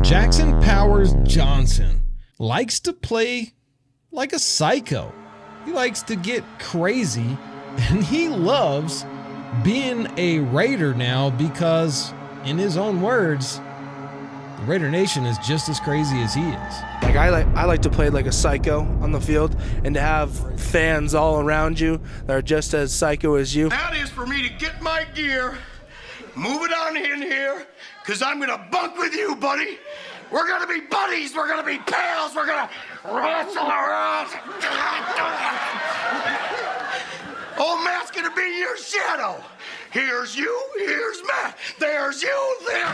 Jackson Powers Johnson likes to play like a psycho. He likes to get crazy, and he loves being a Raider now because, in his own words, the Raider Nation is just as crazy as he is. I like to play like a psycho on the field, and to have fans all around you that are just as psycho as you. That is for me to get my gear, move it on in here, because I'm going to bunk with you, buddy. We're going to be buddies. We're going to be pals. We're going to wrestle around. Old Matt's going to be your shadow. Here's you, here's Matt. There's you, there.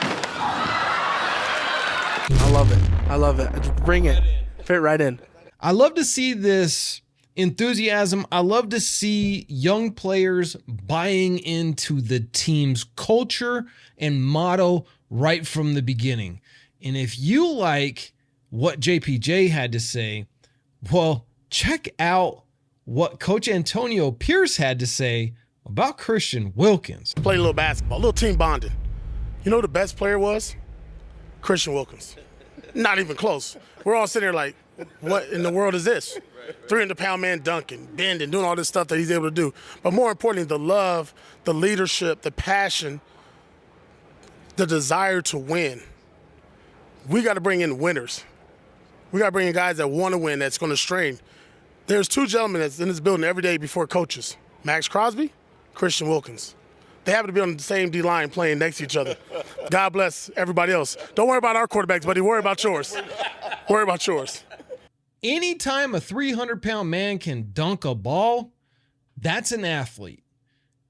I love it. Just bring it. Fit right in. I love to see this enthusiasm. I love to see young players buying into the team's culture and motto right from the beginning. And if you like what JPJ had to say, well, check out what Coach Antonio Pierce had to say about Christian Wilkins. Played a little basketball, a little team bonding. You know who the best player was? Christian Wilkins. Not even close. We're all sitting there like, what in the world is this? 300-pound man dunking, bending, doing all this stuff that he's able to do. But more importantly, the love, the leadership, the passion, the desire to win. We got to bring in winners. We got to bring in guys that want to win, that's going to strain. There's two gentlemen that's in this building every day before coaches. Max Crosby, Christian Wilkins. They happen to be on the same D-line playing next to each other. God bless everybody else. Don't worry about our quarterbacks, buddy. Worry about yours. Worry about yours. Anytime a 300-pound man can dunk a ball, that's an athlete.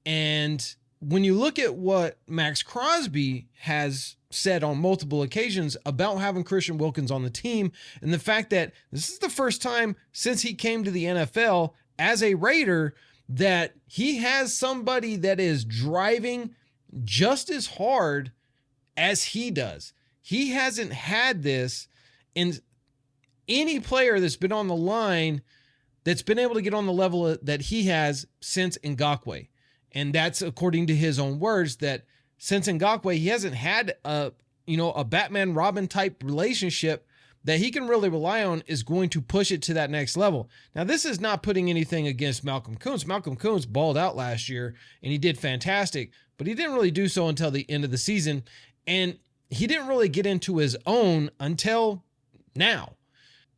And when you look at what Max Crosby has said on multiple occasions about having Christian Wilkins on the team, and the fact that this is the first time since he came to the NFL as a Raider that he has somebody that is driving just as hard as he does. He hasn't had this in any player that's been on the line that's been able to get on the level that he has since Ngakoue. And that's according to his own words, that since Ngakoue, he hasn't had a Batman Robin type relationship that he can really rely on is going to push it to that next level. Now, this is not putting anything against Malcolm Koonce. Malcolm Koonce balled out last year, and he did fantastic, but he didn't really do so until the end of the season, and he didn't really get into his own until now.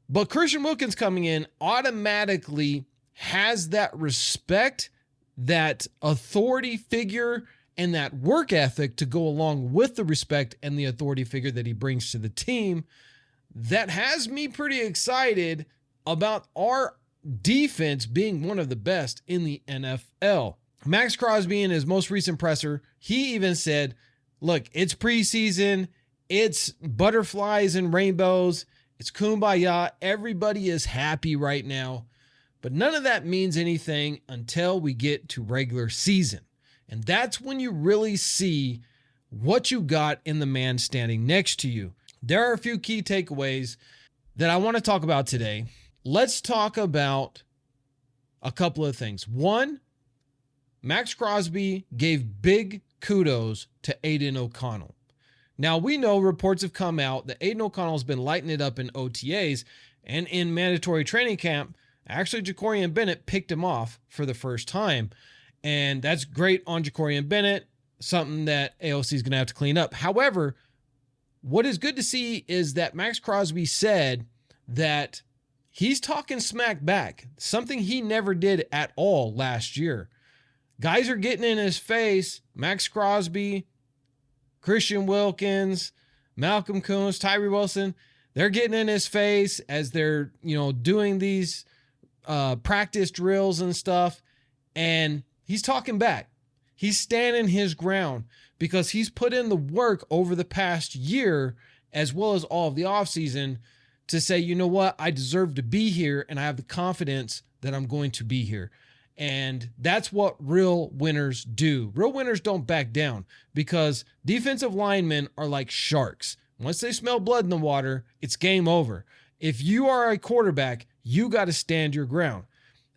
But Christian Wilkins coming in automatically has that respect, that authority figure, and that work ethic to go along with the respect and the authority figure that he brings to the team. That has me pretty excited about our defense being one of the best in the NFL. Max Crosby, in his most recent presser, he even said, look, it's preseason, it's butterflies and rainbows, it's kumbaya, everybody is happy right now, but none of that means anything until we get to regular season. And that's when you really see what you got in the man standing next to you. There are a few key takeaways that I want to talk about today. Let's talk about a couple of things. One, Max Crosby gave big kudos to Aiden O'Connell. Now, we know reports have come out that Aiden O'Connell has been lighting it up in OTAs and in mandatory training camp. Actually, Jacorian Bennett picked him off for the first time. And that's great on Jacorian Bennett, something that AOC is going to have to clean up. However, what is good to see is that Max Crosby said that he's talking smack back, something he never did at all last year. Guys are getting in his face. Max Crosby, Christian Wilkins, Malcolm Koonce, Tyree Wilson, they're getting in his face as they're, doing these practice drills and stuff. And he's talking back. He's standing his ground because he's put in the work over the past year, as well as all of the offseason, to say, you know what, I deserve to be here, and I have the confidence that I'm going to be here. And that's what real winners do. Real winners don't back down, because defensive linemen are like sharks. Once they smell blood in the water, it's game over. If you are a quarterback, you got to stand your ground.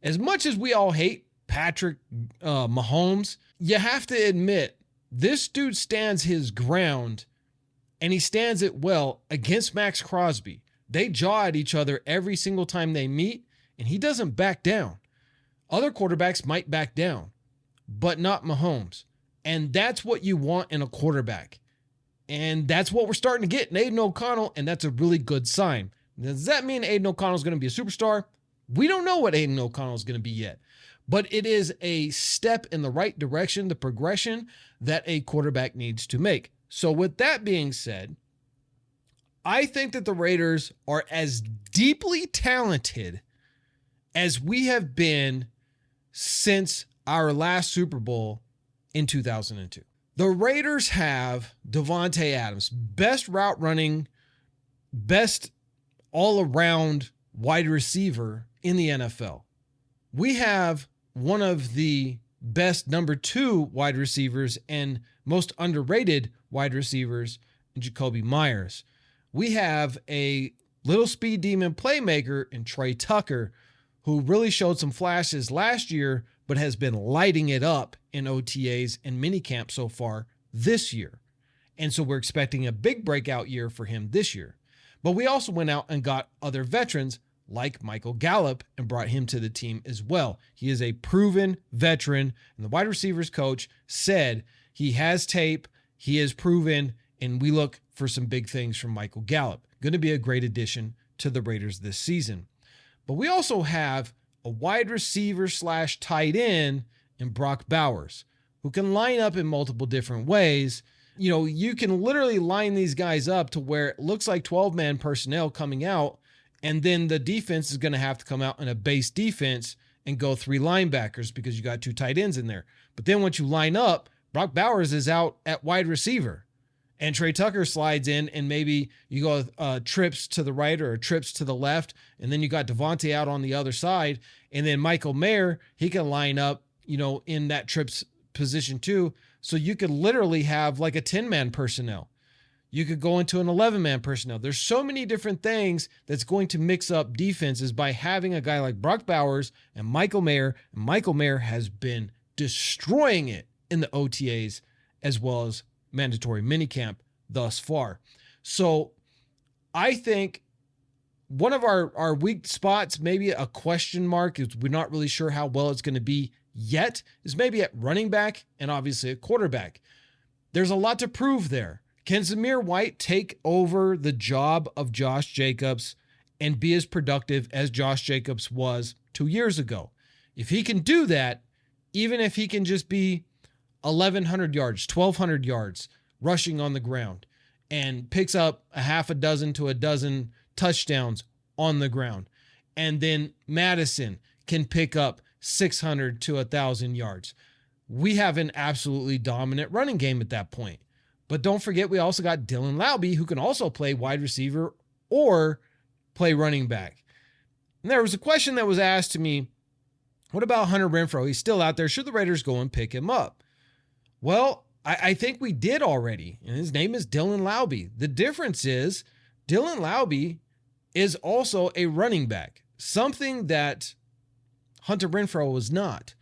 As much as we all hate Patrick Mahomes, you have to admit, this dude stands his ground and he stands it well against Max Crosby. They jaw at each other every single time they meet, and he doesn't back down. Other quarterbacks might back down, but not Mahomes. And that's what you want in a quarterback. And that's what we're starting to get in Aiden O'Connell, and that's a really good sign. Does that mean Aiden O'Connell is going to be a superstar? We don't know what Aiden O'Connell is going to be yet, but it is a step in the right direction, the progression that a quarterback needs to make. So with that being said, I think that the Raiders are as deeply talented as we have been since our last Super Bowl in 2002. The Raiders have Devontae Adams, best route running, best all-around wide receiver in the NFL. We have one of the best number 2 wide receivers and most underrated wide receivers in Jacoby Myers. We have a little speed demon playmaker in Trey Tucker, who really showed some flashes last year, but has been lighting it up in OTAs and minicamp so far this year. And so we're expecting a big breakout year for him this year. But we also went out and got other veterans like Michael Gallup and brought him to the team as well. He is a proven veteran, and the wide receivers coach said he has tape, he is proven, and we look for some big things from Michael Gallup. Going to be a great addition to the Raiders this season. But we also have a wide receiver / tight end in Brock Bowers, who can line up in multiple different ways. You know, you can literally line these guys up to where it looks like 12-man personnel coming out, and then the defense is going to have to come out in a base defense and go 3 linebackers because you got 2 tight ends in there. But then once you line up, Brock Bowers is out at wide receiver, and Trey Tucker slides in, and maybe you go trips to the right or trips to the left, and then you got Devontae out on the other side, and then Michael Mayer, he can line up, you know, in that trips position too. So you could literally have like a 10-man personnel. You could go into an 11-man personnel. There's so many different things that's going to mix up defenses by having a guy like Brock Bowers and Michael Mayer. And Michael Mayer has been destroying it in the OTAs as well as mandatory minicamp thus far. So I think one of our weak spots, maybe a question mark, is we're not really sure how well it's going to be yet, is maybe at running back and obviously at quarterback. There's a lot to prove there. Can Zamir White take over the job of Josh Jacobs and be as productive as Josh Jacobs was 2 years ago? If he can do that, even if he can just be 1,100 yards, 1,200 yards rushing on the ground and picks up a half a dozen to a dozen touchdowns on the ground, and then Madison can pick up 600 to 1,000 yards, we have an absolutely dominant running game at that point. But don't forget, we also got Dylan Laube, who can also play wide receiver or play running back. And there was a question that was asked to me, what about Hunter Renfrow? He's still out there. Should the Raiders go and pick him up? Well, I think we did already, and his name is Dylan Laube. The difference is Dylan Laube is also a running back, something that Hunter Renfrow was not.